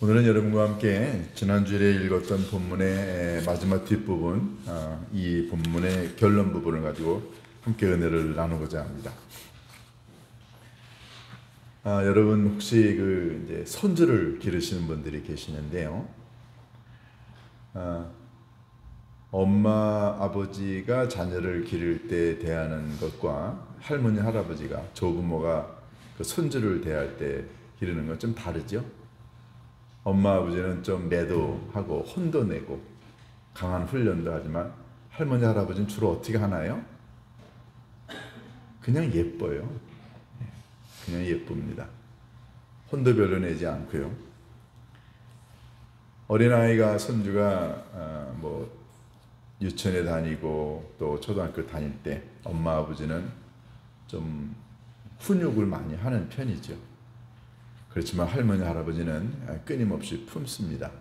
오늘은 여러분과 함께 지난주에 읽었던 본문의 마지막 뒷부분, 이 본문의 결론 부분을 가지고 함께 은혜를 나누고자 합니다. 여러분 혹시 이제 손주를 기르시는 분들이 계시는데요. 엄마, 아버지가 자녀를 기를 때 대하는 것과 할머니, 할아버지가, 조부모가 그 손주를 대할 때 기르는 건 좀 다르죠? 엄마, 아버지는 좀 매도하고 혼도 내고 강한 훈련도 하지만 할머니, 할아버지는 주로 어떻게 하나요? 그냥 예뻐요. 그냥 예쁩니다. 혼도 별로 내지 않고요. 어린아이가, 손주가 유치원에 다니고 또 초등학교 다닐 때 엄마, 아버지는 좀 훈육을 많이 하는 편이죠. 그렇지만 할머니, 할아버지는 끊임없이 품습니다.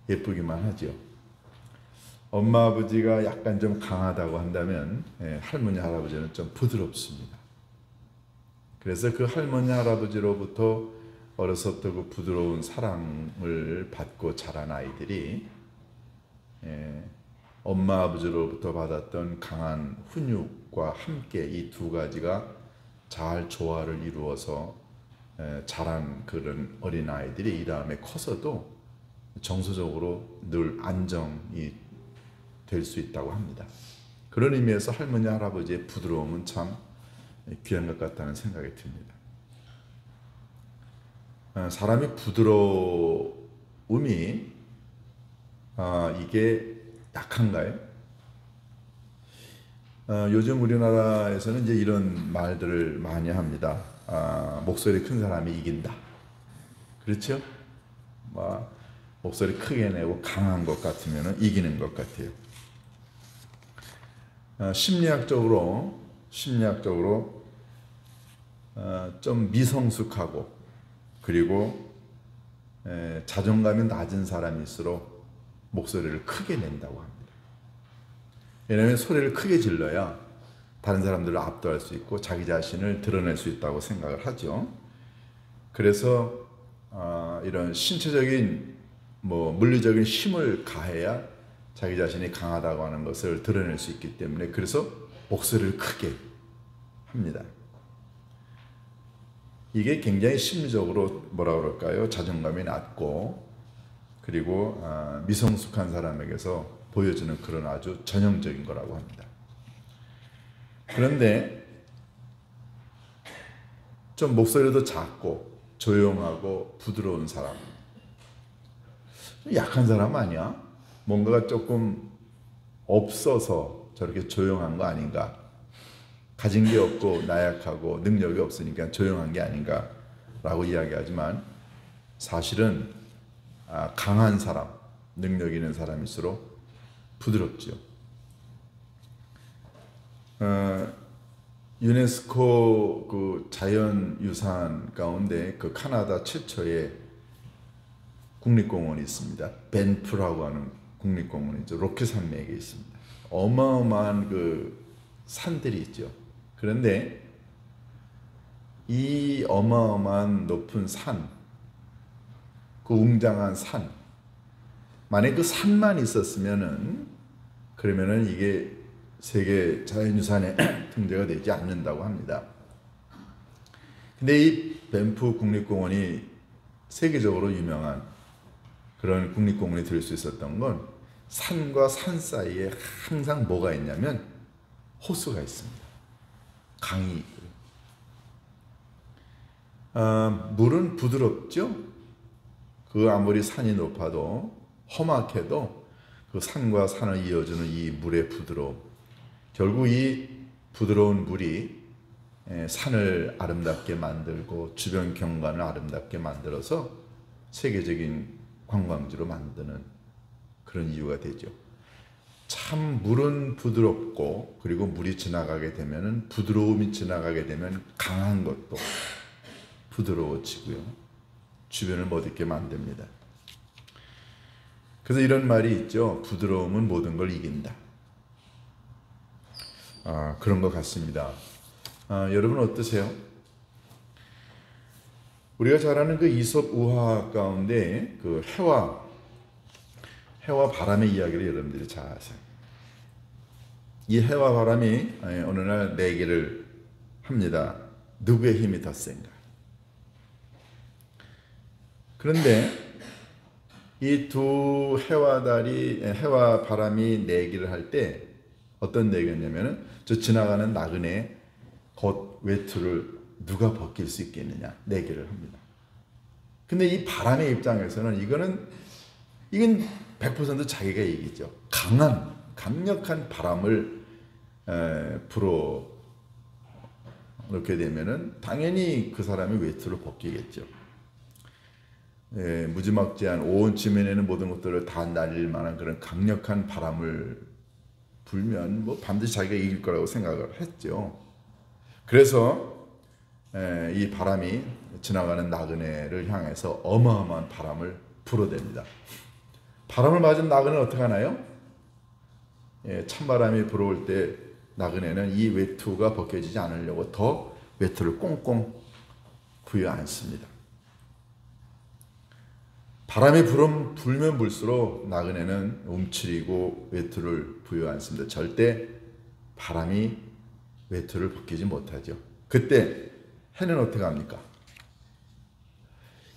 예쁘기만 하죠. 엄마, 아버지가 약간 좀 강하다고 한다면 할머니, 할아버지는 좀 부드럽습니다. 그래서 그 할머니, 할아버지로부터 어려서부터 그 부드러운 사랑을 받고 자란 아이들이 엄마, 아버지로부터 받았던 강한 훈육과 함께 이 두 가지가 잘 조화를 이루어서 자란 그런 어린아이들이 이 다음에 커서도 정서적으로 늘 안정이 될 수 있다고 합니다. 그런 의미에서 할머니, 할아버지의 부드러움은 참 귀한 것 같다는 생각이 듭니다. 사람이 부드러움이 이게 약한가요? 요즘 우리나라에서는 이제 이런 말들을 많이 합니다. 목소리 큰 사람이 이긴다. 그렇죠? 목소리 크게 내고 강한 것 같으면 이기는 것 같아요. 심리학적으로 좀 미성숙하고 그리고 자존감이 낮은 사람일수록 목소리를 크게 낸다고 합니다. 왜냐하면 소리를 크게 질러야 다른 사람들을 압도할 수 있고 자기 자신을 드러낼 수 있다고 생각을 하죠. 그래서 이런 신체적인 물리적인 힘을 가해야 자기 자신이 강하다고 하는 것을 드러낼 수 있기 때문에 그래서 목소리를 크게 합니다. 이게 굉장히 심리적으로 자존감이 낮고 그리고 미성숙한 사람에게서 보여주는 그런 아주 전형적인 거라고 합니다. 그런데 좀 목소리도 작고 조용하고 부드러운 사람, 약한 사람 아니야? 뭔가가 조금 없어서 저렇게 조용한 거 아닌가? 가진 게 없고 나약하고 능력이 없으니까 조용한 게 아닌가? 라고 이야기하지만 사실은 강한 사람, 능력 있는 사람일수록 부드럽죠. 유네스코 그 자연유산 가운데 그 카나다 최초의 국립공원이 있습니다. 밴프라고 하는 국립공원이죠. 로키 산맥에 있습니다. 어마어마한 그 산들이 있죠. 그런데 이 어마어마한 높은 산, 그 웅장한 산, 만약 그 산만 있었으면은 그러면은 이게 세계 자연유산에 등재가 되지 않는다고 합니다. 근데 이 밴프 국립공원이 세계적으로 유명한 그런 국립공원이 될 수 있었던 건 산과 산 사이에 항상 뭐가 있냐면 호수가 있습니다. 강이 있고요. 물은 부드럽죠? 그 아무리 산이 높아도 험악해도 그 산과 산을 이어주는 이 물의 부드러움, 결국 이 부드러운 물이 산을 아름답게 만들고 주변 경관을 아름답게 만들어서 세계적인 관광지로 만드는 그런 이유가 되죠. 참 물은 부드럽고 그리고 물이 지나가게 되면은 부드러움이 지나가게 되면 강한 것도 부드러워지고요. 주변을 멋있게 만듭니다. 그래서 이런 말이 있죠. 부드러움은 모든 걸 이긴다. 아, 그런 것 같습니다. 여러분 어떠세요? 우리가 잘 아는 그 이솝 우화 가운데 그 해와 바람의 이야기를 여러분들이 잘 아세요. 이 해와 바람이 어느 날 내기를 합니다. 누구의 힘이 더 센가? 그런데 이 두 해와 바람이 내기를 할 때 어떤 내기였냐면은 저 지나가는 나그네 겉 외투를 누가 벗길 수 있겠느냐 내기를 합니다. 근데 이 바람의 입장에서는 이건 100% 자기가 이기죠. 강력한 바람을 불어 놓게 되면은 당연히 그 사람이 외투를 벗기겠죠. 무지막지한 온 지면에는 모든 것들을 다 날릴 만한 그런 강력한 바람을 불면 뭐 반드시 자기가 이길 거라고 생각을 했죠. 그래서 이 바람이 지나가는 나그네를 향해서 어마어마한 바람을 불어댑니다. 바람을 맞은 나그네는 어떻게 하나요? 찬바람이 불어올 때 나그네는 이 외투가 벗겨지지 않으려고 더 외투를 꽁꽁 부여 안습니다. 바람이 불면 불수록 나그네는 움츠리고 외투를 부여 안습니다. 절대 바람이 외투를 벗기지 못하죠. 그때 해는 어떻게 합니까?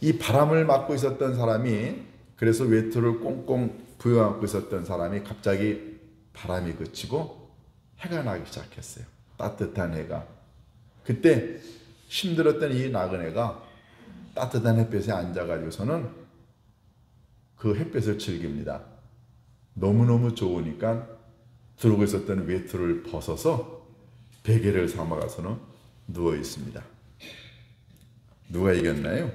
이 바람을 맞고 있었던 사람이, 그래서 외투를 꽁꽁 부여안고 있었던 사람이 갑자기 바람이 그치고 해가 나기 시작했어요. 따뜻한 해가. 그때 힘들었던 이 나그네가 따뜻한 햇볕에 앉아가지고서는 그 햇볕을 즐깁니다. 너무너무 좋으니까 들고 있었던 외투를 벗어서 베개를 삼아가서는 누워 있습니다. 누가 이겼나요?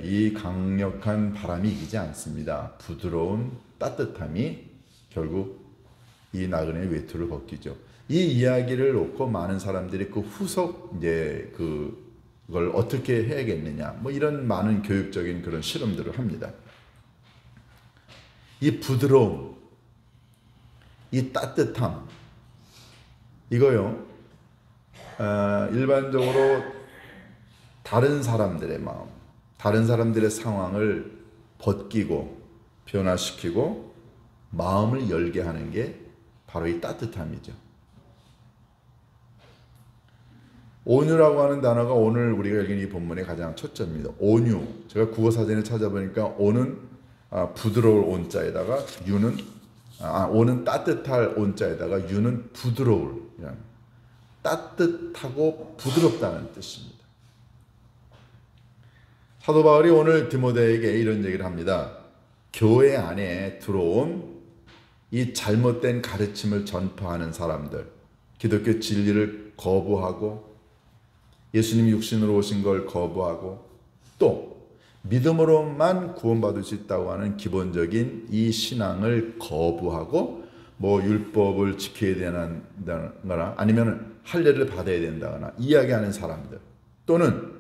이 강력한 바람이 이기지 않습니다. 부드러운 따뜻함이 결국 이 나그네의 외투를 벗기죠. 이 이야기를 놓고 많은 사람들이 그 후속 그걸 어떻게 해야겠느냐, 뭐 이런 많은 교육적인 그런 실험들을 합니다. 이 부드러움, 이 따뜻함, 이거요, 일반적으로 다른 사람들의 마음, 다른 사람들의 상황을 벗기고 변화시키고 마음을 열게 하는 게 바로 이 따뜻함이죠. 온유라고 하는 단어가 오늘 우리가 읽은 이 본문의 가장 첫째입니다. 온유. 제가 국어사전에 찾아보니까 온은 부드러울 온자에다가 온은 따뜻할 온자에다가 유는 부드러울, 따뜻하고 부드럽다는 뜻입니다. 사도 바울이 오늘 디모데에게 이런 얘기를 합니다. 교회 안에 들어온 이 잘못된 가르침을 전파하는 사람들, 기독교 진리를 거부하고 예수님이 육신으로 오신 걸 거부하고 또 믿음으로만 구원받을 수 있다고 하는 기본적인 이 신앙을 거부하고 뭐 율법을 지켜야 된다거나 아니면 할례를 받아야 된다거나 이야기하는 사람들, 또는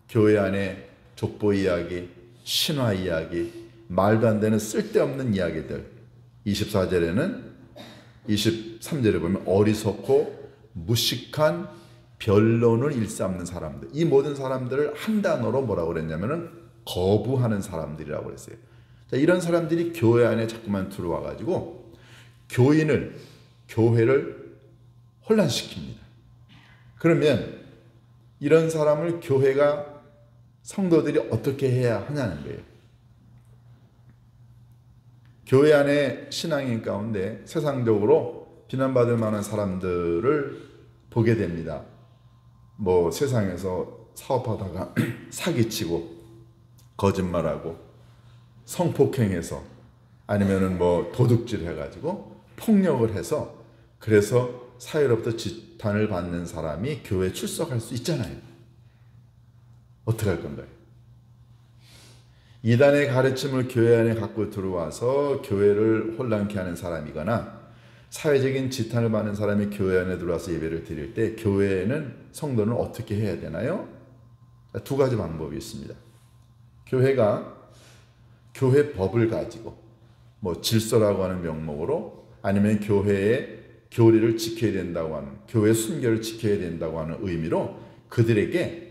교회 안에 족보 이야기, 신화 이야기, 말도 안 되는 쓸데없는 이야기들, 23절에 보면 어리석고 무식한 변론을 일삼는 사람들, 이 모든 사람들을 한 단어로 뭐라고 그랬냐면은 거부하는 사람들이라고 그랬어요. 자, 이런 사람들이 교회 안에 자꾸만 들어와 가지고 교회를 혼란시킵니다. 그러면 이런 사람을 성도들이 어떻게 해야 하냐는 거예요. 교회 안에 신앙인 가운데 세상적으로 비난받을 만한 사람들을 보게 됩니다. 뭐 세상에서 사업하다가 사기치고 거짓말하고 성폭행해서 아니면은 뭐 도둑질 해가지고 폭력을 해서 그래서 사회로부터 지탄을 받는 사람이 교회에 출석할 수 있잖아요. 어떻게 할 건가요? 이단의 가르침을 교회 안에 갖고 들어와서 교회를 혼란케 하는 사람이거나 사회적인 지탄을 받는 사람이 교회 안에 들어와서 예배를 드릴 때 교회는 성도는 어떻게 해야 되나요? 두 가지 방법이 있습니다. 교회가 교회 법을 가지고 뭐 질서라고 하는 명목으로 아니면 교회의 교리를 지켜야 된다고 하는, 교회 순결을 지켜야 된다고 하는 의미로 그들에게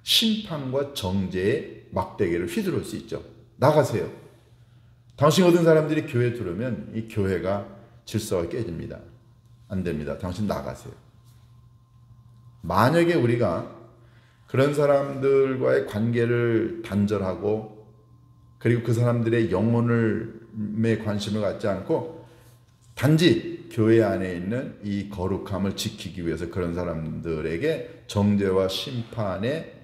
심판과 정죄의 막대기를 휘두를 수 있죠. 나가세요. 당신 얻은 사람들이 교회에 들어오면 이 교회가 질서가 깨집니다. 안 됩니다. 당신 나가세요. 만약에 우리가 그런 사람들과의 관계를 단절하고 그리고 그 사람들의 영혼에 관심을 갖지 않고 단지 교회 안에 있는 이 거룩함을 지키기 위해서 그런 사람들에게 정죄와 심판의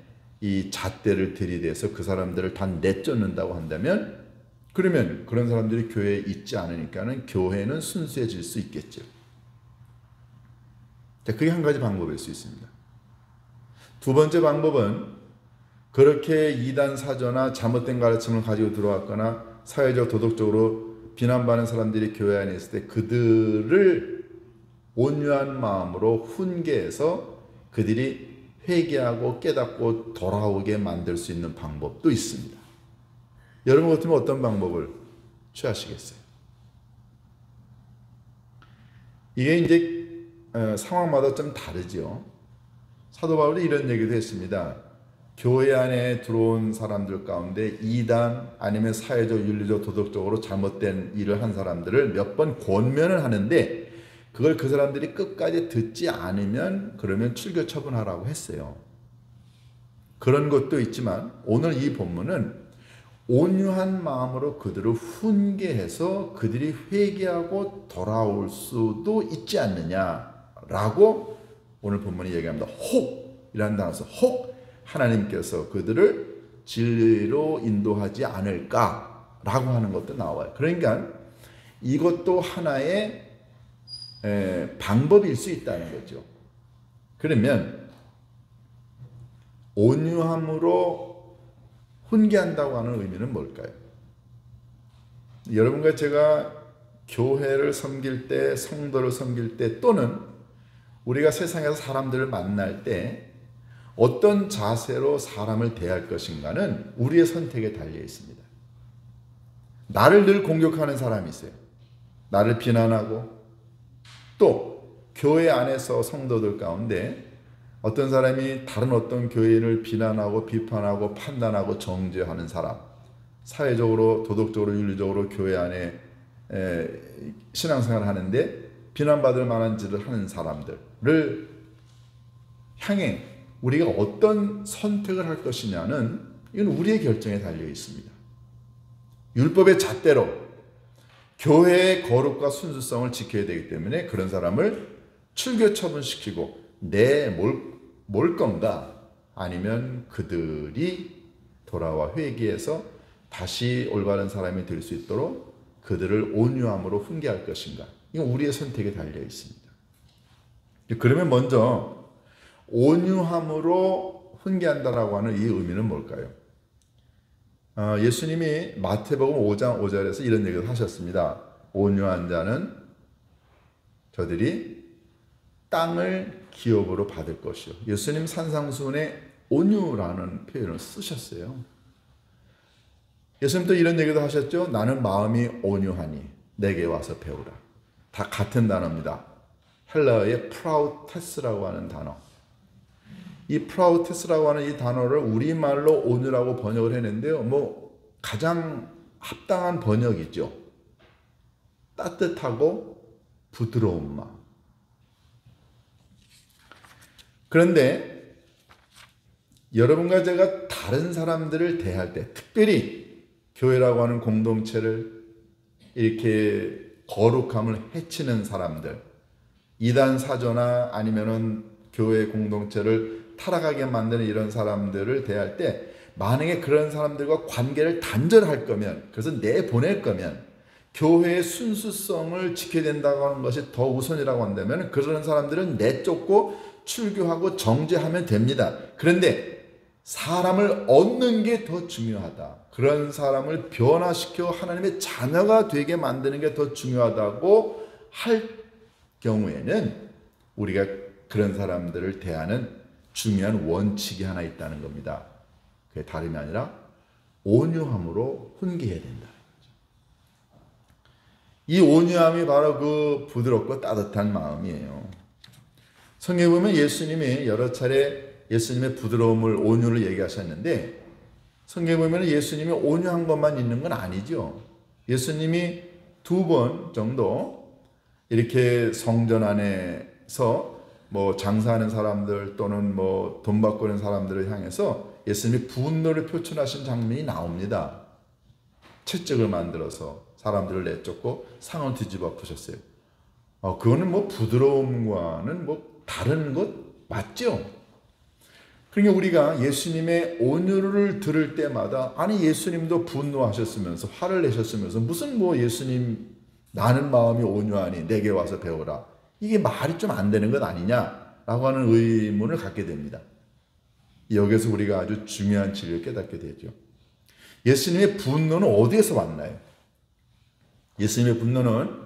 이 잣대를 들이대서 그 사람들을 다 내쫓는다고 한다면 그러면 그런 사람들이 교회에 있지 않으니까는 교회는 순수해질 수 있겠죠. 자, 그게 한 가지 방법일 수 있습니다. 두 번째 방법은 그렇게 이단 사조나 잘못된 가르침을 가지고 들어왔거나 사회적 도덕적으로 비난받는 사람들이 교회 안에 있을 때 그들을 온유한 마음으로 훈계해서 그들이 회개하고 깨닫고 돌아오게 만들 수 있는 방법도 있습니다. 여러분 같으면 어떤 방법을 취하시겠어요? 이게 이제 상황마다 좀 다르죠. 사도 바울이 이런 얘기도 했습니다. 교회 안에 들어온 사람들 가운데 이단 아니면 사회적, 윤리적, 도덕적으로 잘못된 일을 한 사람들을 몇 번 권면을 하는데 그걸 그 사람들이 끝까지 듣지 않으면 그러면 출교 처분하라고 했어요. 그런 것도 있지만 오늘 이 본문은 온유한 마음으로 그들을 훈계해서 그들이 회개하고 돌아올 수도 있지 않느냐라고 오늘 본문이 얘기합니다. 혹이라는 단어에서 혹 하나님께서 그들을 진리로 인도하지 않을까라고 하는 것도 나와요. 그러니까 이것도 하나의 방법일 수 있다는 거죠. 그러면 온유함으로 훈계한다고 하는 의미는 뭘까요? 여러분과 제가 교회를 섬길 때, 성도를 섬길 때 또는 우리가 세상에서 사람들을 만날 때 어떤 자세로 사람을 대할 것인가는 우리의 선택에 달려 있습니다. 나를 늘 공격하는 사람이 있어요. 나를 비난하고 또 교회 안에서 성도들 가운데 어떤 사람이 다른 어떤 교인을 비난하고 비판하고 판단하고 정죄하는 사람, 사회적으로 도덕적으로 윤리적으로 교회 안에 신앙생활을 하는데 비난받을 만한 짓을 하는 사람들을 향해 우리가 어떤 선택을 할 것이냐는 이건 우리의 결정에 달려 있습니다. 율법의 잣대로 교회의 거룩과 순수성을 지켜야 되기 때문에 그런 사람을 출교 처분시키고 내몰 건가 아니면 그들이 돌아와 회개해서 다시 올바른 사람이 될 수 있도록 그들을 온유함으로 훈계할 것인가. 이건 우리의 선택에 달려 있습니다. 그러면 먼저 온유함으로 훈계한다라고 하는 이 의미는 뭘까요? 예수님이 마태복음 5장 5절에서 이런 얘기를 하셨습니다. 온유한 자는 저들이 땅을 기업으로 받을 것이요. 예수님 산상수훈에 온유라는 표현을 쓰셨어요. 예수님도 이런 얘기도 하셨죠. 나는 마음이 온유하니 내게 와서 배우라. 다 같은 단어입니다. 헬라어의 프라우테스라고 하는 단어. 이 프라우테스라고 하는 이 단어를 우리말로 온유라고 번역을 했는데요. 가장 합당한 번역이죠. 따뜻하고 부드러운 마음. 그런데 여러분과 제가 다른 사람들을 대할 때, 특별히 교회라고 하는 공동체를 이렇게 거룩함을 해치는 사람들, 이단 사조나 아니면은 교회 공동체를 타락하게 만드는 이런 사람들을 대할 때 만약에 그런 사람들과 관계를 단절할 거면, 그래서 내보낼 거면 교회의 순수성을 지켜야 된다고 하는 것이 더 우선이라고 한다면 그런 사람들은 내쫓고 출교하고 정죄하면 됩니다. 그런데 사람을 얻는 게 더 중요하다. 그런 사람을 변화시켜 하나님의 자녀가 되게 만드는 게 더 중요하다고 할 경우에는 우리가 그런 사람들을 대하는 중요한 원칙이 하나 있다는 겁니다. 그게 다름이 아니라 온유함으로 훈계해야 된다. 이 온유함이 바로 그 부드럽고 따뜻한 마음이에요. 성경에 보면 예수님이 여러 차례 예수님의 부드러움을, 온유를 얘기하셨는데, 성경에 보면 예수님이 온유한 것만 있는 건 아니죠. 예수님이 2번 정도 이렇게 성전 안에서 뭐 장사하는 사람들 또는 뭐 돈 받고 있는 사람들을 향해서 예수님이 분노를 표출하신 장면이 나옵니다. 채찍을 만들어서 사람들을 내쫓고 상을 뒤집어 엎으셨어요. 그거는 뭐 부드러움과는 뭐 다른 것 맞죠? 그러니까 우리가 예수님의 온유를 들을 때마다, 아니 예수님도 분노하셨으면서 화를 내셨으면서 무슨 뭐 예수님 나는 마음이 온유하니 내게 와서 배우라, 이게 말이 좀 안 되는 것 아니냐라고 하는 의문을 갖게 됩니다. 여기서 우리가 아주 중요한 진리를 깨닫게 되죠. 예수님의 분노는 어디에서 왔나요? 예수님의 분노는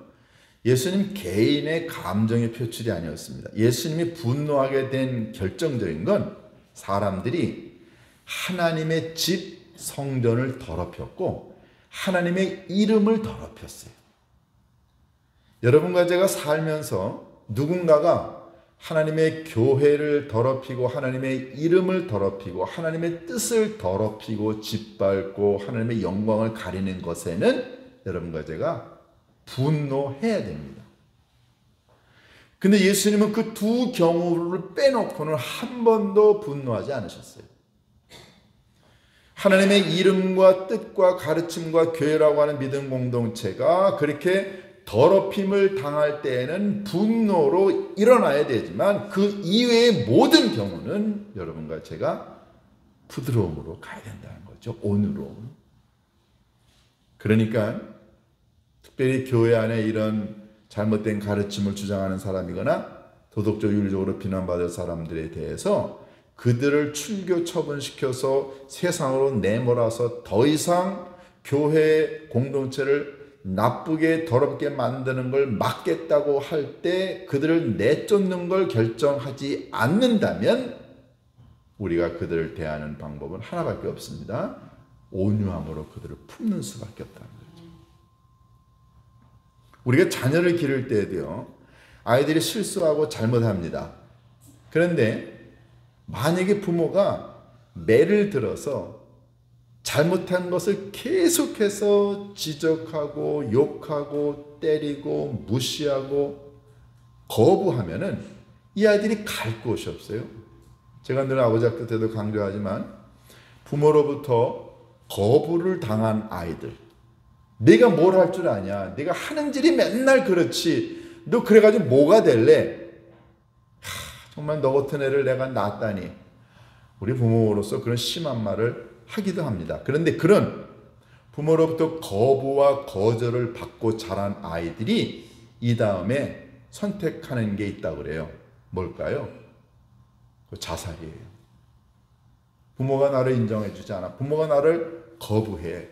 예수님 개인의 감정의 표출이 아니었습니다. 예수님이 분노하게 된 결정적인 건 사람들이 하나님의 집 성전을 더럽혔고 하나님의 이름을 더럽혔어요. 여러분과 제가 살면서 누군가가 하나님의 교회를 더럽히고 하나님의 이름을 더럽히고 하나님의 뜻을 더럽히고 짓밟고 하나님의 영광을 가리는 것에는 여러분과 제가 분노해야 됩니다. 근데 예수님은 그 두 경우를 빼놓고는 한 번도 분노하지 않으셨어요. 하나님의 이름과 뜻과 가르침과 교회라고 하는 믿음 공동체가 그렇게 더럽힘을 당할 때에는 분노로 일어나야 되지만 그 이외의 모든 경우는 여러분과 제가 부드러움으로 가야 된다는 거죠. 온유로. 그러니까 특별히 교회 안에 이런 잘못된 가르침을 주장하는 사람이거나 도덕적 윤리적으로 비난받을 사람들에 대해서 그들을 출교 처분시켜서 세상으로 내몰아서 더 이상 교회 공동체를 나쁘게 더럽게 만드는 걸 막겠다고 할 때 그들을 내쫓는 걸 결정하지 않는다면 우리가 그들을 대하는 방법은 하나밖에 없습니다. 온유함으로 그들을 품는 수밖에 없다는 거죠. 우리가 자녀를 기를 때에도요, 아이들이 실수하고 잘못합니다. 그런데 만약에 부모가 매를 들어서 잘못한 것을 계속해서 지적하고 욕하고 때리고 무시하고 거부하면은 이 아이들이 갈 곳이 없어요. 제가 늘 아버지 학교 때도 강조하지만 부모로부터 거부를 당한 아이들, 네가 뭘 할 줄 아냐, 네가 하는 일이 맨날 그렇지, 너 그래가지고 뭐가 될래? 정말 너 같은 애를 내가 낳았다니. 우리 부모로서 그런 심한 말을 하기도 합니다. 그런데 그런 부모로부터 거부와 거절을 받고 자란 아이들이 이 다음에 선택하는 게 있다고 그래요. 뭘까요? 자살이에요. 부모가 나를 인정해 주지 않아. 부모가 나를 거부해.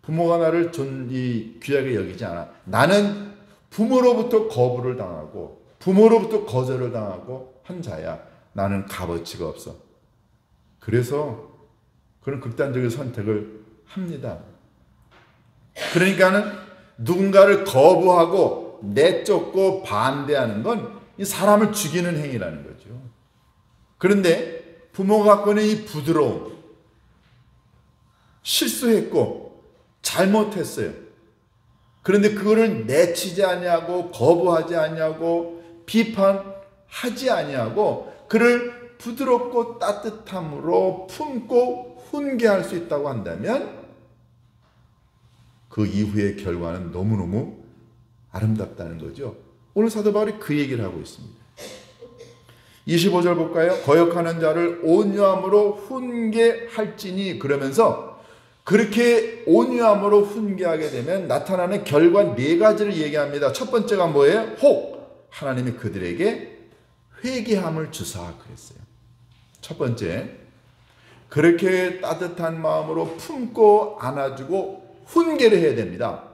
부모가 나를 귀하게 여기지 않아. 나는 부모로부터 거부를 당하고 부모로부터 거절을 당하고 한 자야. 나는 값어치가 없어. 그래서 그런 극단적인 선택을 합니다. 그러니까는 누군가를 거부하고 내쫓고 반대하는 건 이 사람을 죽이는 행위라는 거죠. 그런데 부모가 갖고 있는 이 부드러움, 실수했고 잘못했어요. 그런데 그거를 내치지 아니하고 거부하지 아니하고 비판하지 아니하고 그를 부드럽고 따뜻함으로 품고 훈계할 수 있다고 한다면 그 이후의 결과는 너무너무 아름답다는 거죠. 오늘 사도 바울이 그 얘기를 하고 있습니다. 25절 볼까요? 거역하는 자를 온유함으로 훈계할지니, 그러면서 그렇게 온유함으로 훈계하게 되면 나타나는 결과 네 가지를 얘기합니다. 첫 번째가 뭐예요? 혹 하나님이 그들에게 회개함을 주사 그랬어요. 첫 번째, 그렇게 따뜻한 마음으로 품고 안아주고 훈계를 해야 됩니다.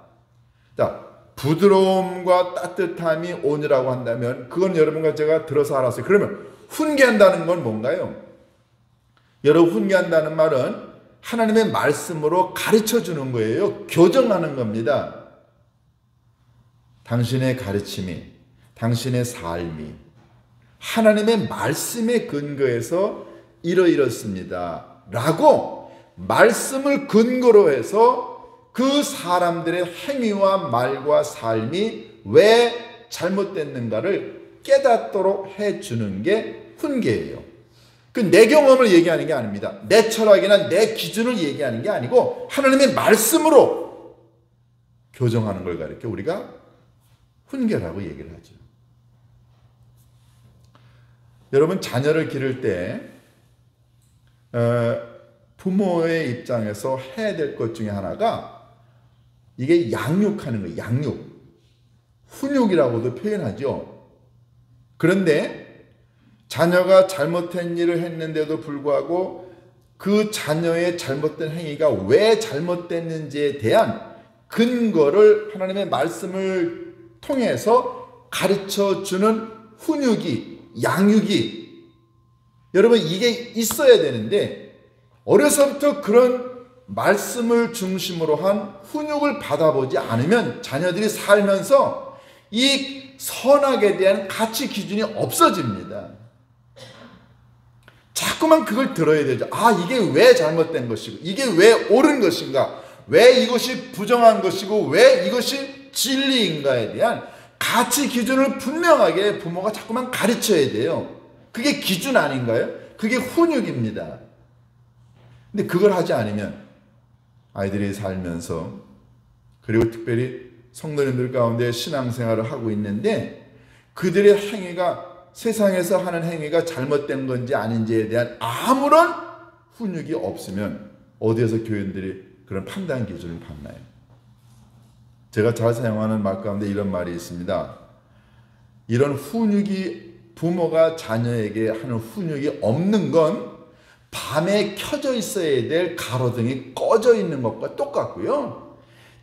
자, 부드러움과 따뜻함이 온유라고 한다면 그건 여러분과 제가 들어서 알았어요. 그러면 훈계한다는 건 뭔가요? 여러분, 훈계한다는 말은 하나님의 말씀으로 가르쳐 주는 거예요. 교정하는 겁니다. 당신의 가르침이, 당신의 삶이 하나님의 말씀에 근거해서 이러이렇습니다 라고 말씀을 근거로 해서 그 사람들의 행위와 말과 삶이 왜 잘못됐는가를 깨닫도록 해주는 게 훈계예요. 그 내 경험을 얘기하는 게 아닙니다. 내 철학이나 내 기준을 얘기하는 게 아니고 하나님의 말씀으로 교정하는 걸 가르쳐 우리가 훈계라고 얘기를 하죠. 여러분, 자녀를 기를 때 부모의 입장에서 해야 될 것 중에 하나가 이게 양육하는 거예요. 양육. 훈육이라고도 표현하죠. 그런데 자녀가 잘못된 일을 했는데도 불구하고 그 자녀의 잘못된 행위가 왜 잘못됐는지에 대한 근거를 하나님의 말씀을 통해서 가르쳐주는 훈육이, 양육이, 여러분 이게 있어야 되는데 어려서부터 그런 말씀을 중심으로 한 훈육을 받아보지 않으면 자녀들이 살면서 이 선악에 대한 가치 기준이 없어집니다. 자꾸만 그걸 들어야 되죠. 아, 이게 왜 잘못된 것이고, 이게 왜 옳은 것인가, 왜 이것이 부정한 것이고, 왜 이것이 진리인가에 대한 가치 기준을 분명하게 부모가 자꾸만 가르쳐야 돼요. 그게 기준 아닌가요? 그게 훈육입니다. 근데 그걸 하지 않으면 아이들이 살면서, 그리고 특별히 성도님들 가운데 신앙생활을 하고 있는데 그들의 행위가, 세상에서 하는 행위가 잘못된 건지 아닌지에 대한 아무런 훈육이 없으면 어디에서 교인들이 그런 판단 기준을 받나요? 제가 잘 사용하는 말 가운데 이런 말이 있습니다. 이런 훈육이, 부모가 자녀에게 하는 훈육이 없는 건 밤에 켜져 있어야 될 가로등이 꺼져 있는 것과 똑같고요.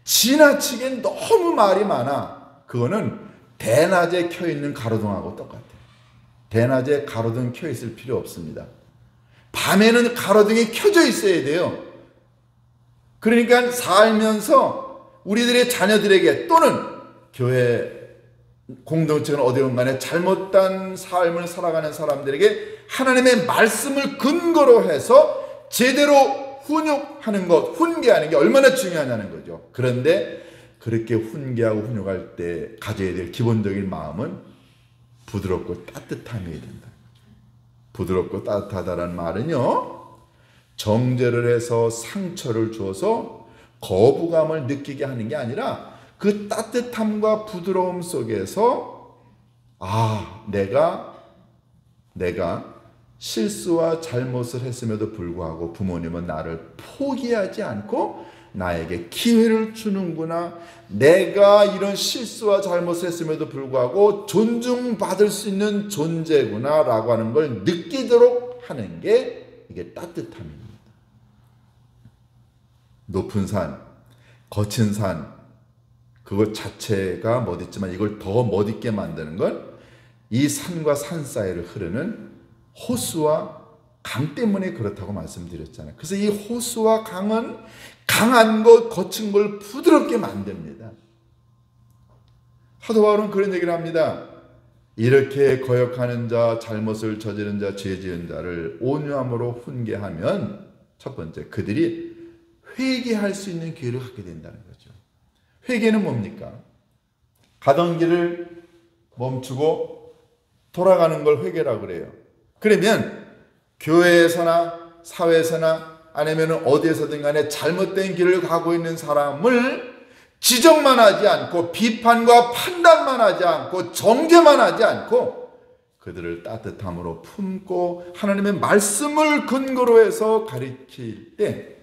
지나치게 너무 말이 많아. 그거는 대낮에 켜 있는 가로등하고 똑같아요. 대낮에 가로등 켜 있을 필요 없습니다. 밤에는 가로등이 켜져 있어야 돼요. 그러니까 살면서 우리들의 자녀들에게 또는 교회 공동체는 어디든 간에 잘못된 삶을 살아가는 사람들에게 하나님의 말씀을 근거로 해서 제대로 훈육하는 것, 훈계하는 게 얼마나 중요하냐는 거죠. 그런데 그렇게 훈계하고 훈육할 때 가져야 될 기본적인 마음은 부드럽고 따뜻함이 된다. 부드럽고 따뜻하다라는 말은요, 정죄를 해서 상처를 주어서 거부감을 느끼게 하는 게 아니라 그 따뜻함과 부드러움 속에서 내가 실수와 잘못을 했음에도 불구하고 부모님은 나를 포기하지 않고 나에게 기회를 주는구나. 내가 이런 실수와 잘못을 했음에도 불구하고 존중받을 수 있는 존재구나 라고 하는 걸 느끼도록 하는 게 이게 따뜻함입니다. 높은 산, 거친 산, 그것 자체가 멋있지만 이걸 더 멋있게 만드는 건 이 산과 산 사이를 흐르는 호수와 강 때문에 그렇다고 말씀드렸잖아요. 그래서 이 호수와 강은 강한 것, 거친 걸 부드럽게 만듭니다. 사도 바울은 그런 얘기를 합니다. 이렇게 거역하는 자, 잘못을 저지른 자, 죄 지은 자를 온유함으로 훈계하면 첫 번째, 그들이 회개할 수 있는 기회를 갖게 된다는 거죠. 회개는 뭡니까? 가던 길을 멈추고 돌아가는 걸 회개라고 그래요. 그러면 교회에서나 사회에서나 아니면 어디에서든 간에 잘못된 길을 가고 있는 사람을 지적만 하지 않고 비판과 판단만 하지 않고 정죄만 하지 않고 그들을 따뜻함으로 품고 하나님의 말씀을 근거로 해서 가르칠 때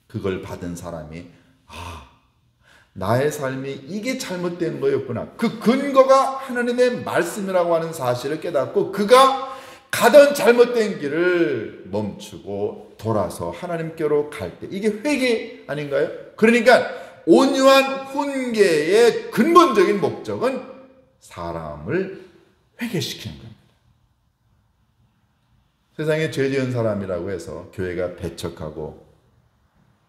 그걸 받은 사람이 나의 삶이 이게 잘못된 거였구나. 그 근거가 하나님의 말씀이라고 하는 사실을 깨닫고 그가 가던 잘못된 길을 멈추고 돌아서 하나님께로 갈 때 이게 회개 아닌가요? 그러니까 온유한 훈계의 근본적인 목적은 사람을 회개시키는 겁니다. 세상에 죄 지은 사람이라고 해서 교회가 배척하고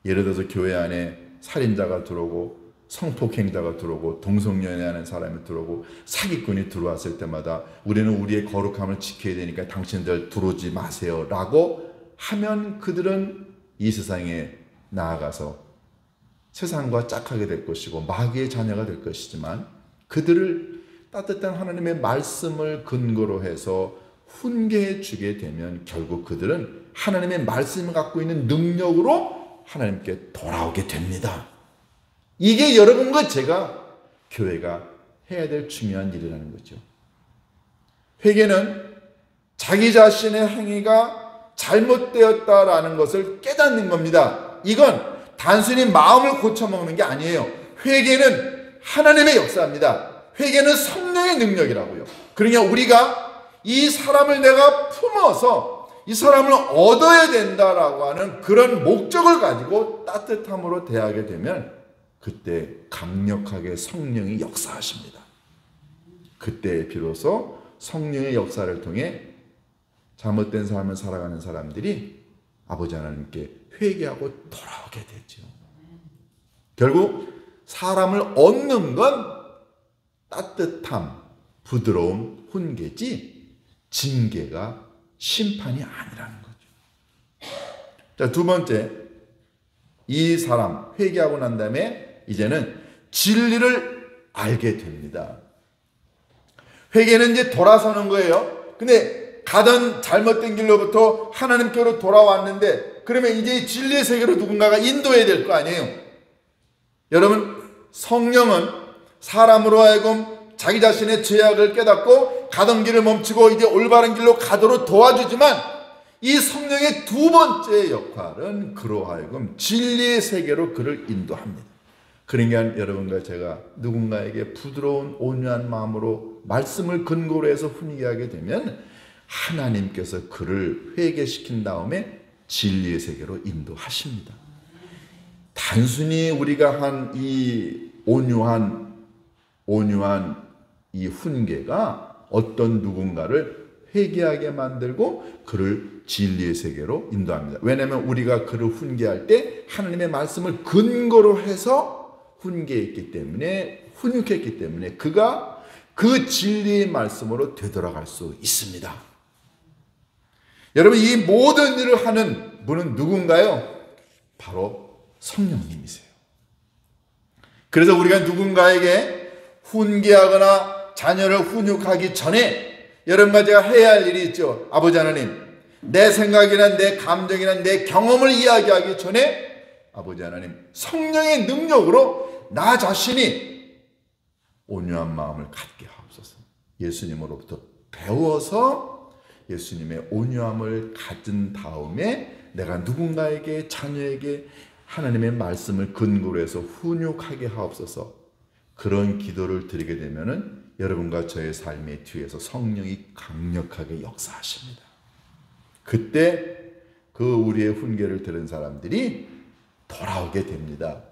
예를 들어서 교회 안에 살인자가 들어오고 성폭행자가 들어오고 동성연애하는 사람이 들어오고 사기꾼이 들어왔을 때마다 우리는 우리의 거룩함을 지켜야 되니까 당신들 들어오지 마세요 라고 하면 그들은 이 세상에 나아가서 세상과 짝하게 될 것이고 마귀의 자녀가 될 것이지만, 그들을 따뜻한 하나님의 말씀을 근거로 해서 훈계해 주게 되면 결국 그들은 하나님의 말씀을 갖고 있는 능력으로 하나님께 돌아오게 됩니다. 이게 여러분과 제가 교회가 해야 될 중요한 일이라는 거죠. 회개는 자기 자신의 행위가 잘못되었다라는 것을 깨닫는 겁니다. 이건 단순히 마음을 고쳐먹는 게 아니에요. 회개는 하나님의 역사입니다. 회개는 성령의 능력이라고요. 그러니까 우리가 이 사람을 내가 품어서 이 사람을 얻어야 된다라고 하는 그런 목적을 가지고 따뜻함으로 대하게 되면 그때 강력하게 성령이 역사하십니다. 그때 비로소 성령의 역사를 통해 잘못된 삶을 살아가는 사람들이 아버지 하나님께 회개하고 돌아오게 되죠. 결국 사람을 얻는 건 따뜻함, 부드러움, 훈계지 징계가 심판이 아니라는 거죠. 자, 두 번째, 이 사람 회개하고 난 다음에 이제는 진리를 알게 됩니다. 회개는 이제 돌아서는 거예요. 근데 가던 잘못된 길로부터 하나님께로 돌아왔는데 그러면 이제 진리의 세계로 누군가가 인도해야 될 거 아니에요. 여러분, 성령은 사람으로 하여금 자기 자신의 죄악을 깨닫고 가던 길을 멈추고 이제 올바른 길로 가도록 도와주지만, 이 성령의 두 번째 역할은 그로 하여금 진리의 세계로 그를 인도합니다. 그러니까 여러분과 제가 누군가에게 부드러운 온유한 마음으로 말씀을 근거로 해서 훈계하게 되면 하나님께서 그를 회개시킨 다음에 진리의 세계로 인도하십니다. 단순히 우리가 한 이 온유한 이 훈계가 어떤 누군가를 회개하게 만들고 그를 진리의 세계로 인도합니다. 왜냐하면 우리가 그를 훈계할 때 하나님의 말씀을 근거로 해서 훈계했기 때문에, 훈육했기 때문에 그가 그 진리의 말씀으로 되돌아갈 수 있습니다. 여러분, 이 모든 일을 하는 분은 누군가요? 바로 성령님이세요. 그래서 우리가 누군가에게 훈계하거나 자녀를 훈육하기 전에 여러분과 제가 해야 할 일이 있죠. 아버지 하나님, 내 생각이나 내 감정이나 내 경험을 이야기하기 전에 아버지 하나님, 성령의 능력으로 나 자신이 온유한 마음을 갖게 하옵소서. 예수님으로부터 배워서 예수님의 온유함을 가진 다음에 내가 누군가에게, 자녀에게 하나님의 말씀을 근거로 해서 훈육하게 하옵소서. 그런 기도를 드리게 되면은 여러분과 저의 삶의 뒤에서 성령이 강력하게 역사하십니다. 그때 그 우리의 훈계를 들은 사람들이 돌아오게 됩니다.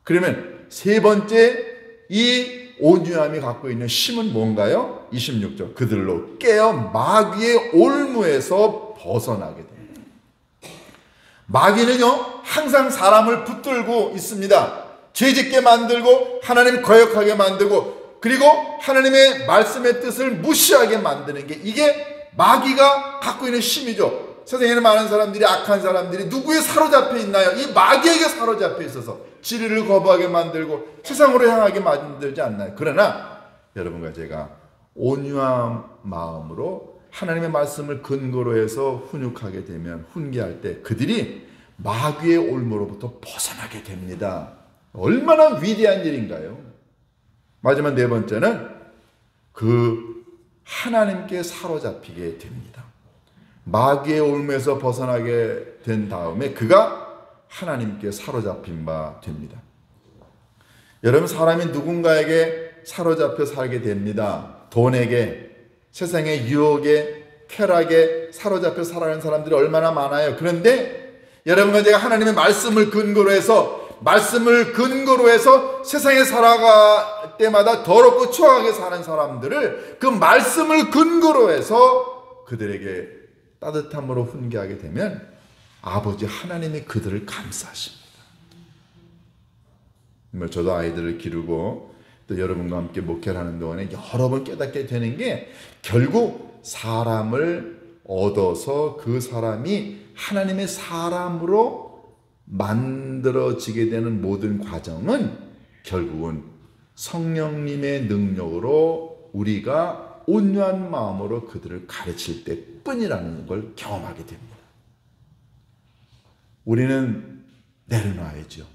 그러면 세 번째, 이 온유함이 갖고 있는 힘은 뭔가요? 26절, 그들로 깨어 마귀의 올무에서 벗어나게 됩니다. 마귀는요, 항상 사람을 붙들고 있습니다. 죄짓게 만들고 하나님 거역하게 만들고, 그리고 하나님의 말씀의 뜻을 무시하게 만드는 게, 이게 마귀가 갖고 있는 힘이죠. 세상에는 많은 사람들이, 악한 사람들이 누구에 사로잡혀 있나요? 이 마귀에게 사로잡혀 있어서 진리를 거부하게 만들고 세상으로 향하게 만들지 않나요? 그러나 여러분과 제가 온유한 마음으로 하나님의 말씀을 근거로 해서 훈육하게 되면, 훈계할 때 그들이 마귀의 올무로부터 벗어나게 됩니다. 얼마나 위대한 일인가요? 마지막 네 번째는 그 하나님께 사로잡히게 됩니다. 마귀의 올무에서 벗어나게 된 다음에 그가 하나님께 사로잡힌 바 됩니다. 여러분, 사람이 누군가에게 사로잡혀 살게 됩니다. 돈에게, 세상의 유혹에, 쾌락에 사로잡혀 살아가는 사람들이 얼마나 많아요. 그런데 여러분과 제가 하나님의 말씀을 근거로 해서 세상에 살아갈 때마다 더럽고 추악하게 사는 사람들을 그 말씀을 근거로 해서 그들에게 따뜻함으로 훈계하게 되면 아버지 하나님이 그들을 감싸십니다. 저도 아이들을 기르고 또 여러분과 함께 목회를 하는 동안에 여러 번 깨닫게 되는 게, 결국 사람을 얻어서 그 사람이 하나님의 사람으로 만들어지게 되는 모든 과정은 결국은 성령님의 능력으로 우리가 온유한 마음으로 그들을 가르칠 때뿐이라는 걸 경험하게 됩니다. 우리는 내려놔야죠.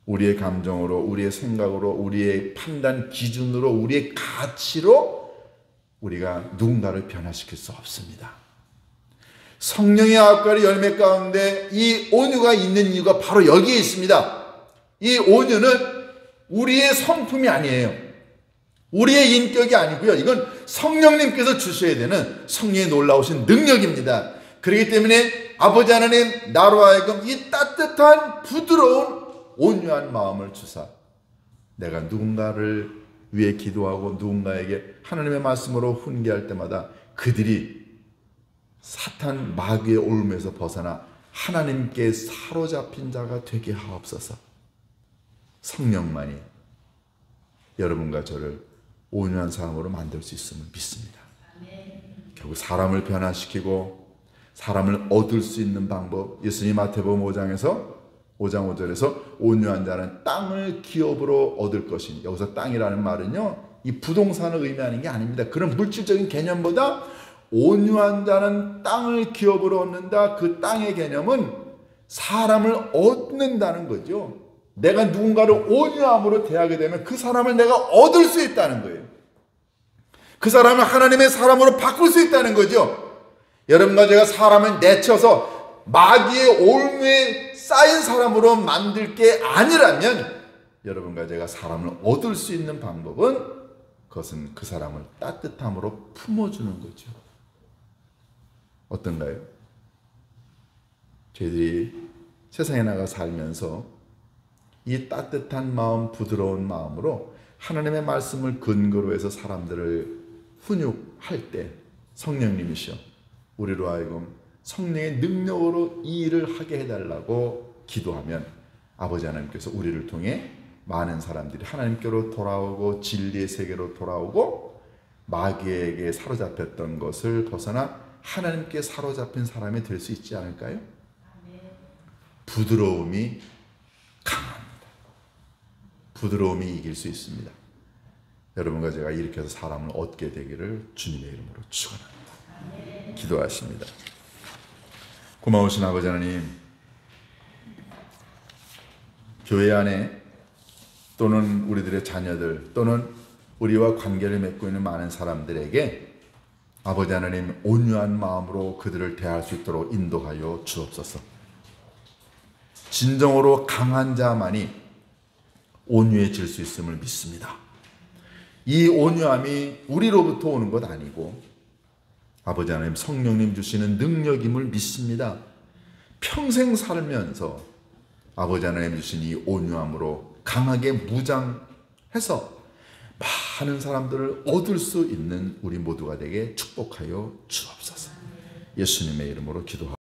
우리의 감정으로, 우리의 생각으로, 우리의 판단 기준으로, 우리의 가치로 우리가 누군가를 변화시킬 수 없습니다. 성령의 아홉가지 열매 가운데 이 온유가 있는 이유가 바로 여기에 있습니다. 이 온유는 우리의 성품이 아니에요. 우리의 인격이 아니고요. 이건 성령님께서 주셔야 되는 성령의 놀라우신 능력입니다. 그렇기 때문에 아버지 하나님, 나로 하여금 이 따뜻한 부드러운 온유한 마음을 주사, 내가 누군가를 위해 기도하고 누군가에게 하나님의 말씀으로 훈계할 때마다 그들이 사탄 마귀의 올무에서 벗어나 하나님께 사로잡힌 자가 되게 하옵소서. 성령만이 여러분과 저를 온유한 사람으로 만들 수 있음을 믿습니다. 결국 사람을 변화시키고 사람을 얻을 수 있는 방법, 예수님 마태복음 5장 5절에서 온유한 자는 땅을 기업으로 얻을 것이니, 여기서 땅이라는 말은요, 이 부동산을 의미하는 게 아닙니다. 그런 물질적인 개념보다 온유한 자는 땅을 기업으로 얻는다. 그 땅의 개념은 사람을 얻는다는 거죠. 내가 누군가를 온유함으로 대하게 되면 그 사람을 내가 얻을 수 있다는 거예요. 그 사람을 하나님의 사람으로 바꿀 수 있다는 거죠. 여러분과 제가 사람을 내쳐서 마귀의 올무에 쌓인 사람으로 만들 게 아니라면, 여러분과 제가 사람을 얻을 수 있는 방법은, 그것은 그 사람을 따뜻함으로 품어주는 거죠. 어떤가요? 저희들이 세상에 나가 살면서 이 따뜻한 마음, 부드러운 마음으로 하나님의 말씀을 근거로 해서 사람들을 훈육할 때 성령님이시여 우리로 하여금 성령의 능력으로 이 일을 하게 해달라고 기도하면, 아버지 하나님께서 우리를 통해 많은 사람들이 하나님께로 돌아오고 진리의 세계로 돌아오고 마귀에게 사로잡혔던 것을 벗어나 하나님께 사로잡힌 사람이 될 수 있지 않을까요? 부드러움이 강합니다. 부드러움이 이길 수 있습니다. 여러분과 제가 이렇게 해서 사람을 얻게 되기를 주님의 이름으로 축원합니다. 기도하십니다. 고마우신 아버지 하나님, 교회 안에 또는 우리들의 자녀들 또는 우리와 관계를 맺고 있는 많은 사람들에게 아버지 하나님 온유한 마음으로 그들을 대할 수 있도록 인도하여 주옵소서. 진정으로 강한 자만이 온유해질 수 있음을 믿습니다. 이 온유함이 우리로부터 오는 것 아니고 아버지 하나님 성령님 주시는 능력임을 믿습니다. 평생 살면서 아버지 하나님 주신 이 온유함으로 강하게 무장해서 많은 사람들을 얻을 수 있는 우리 모두가 되게 축복하여 주옵소서. 예수님의 이름으로 기도합니다.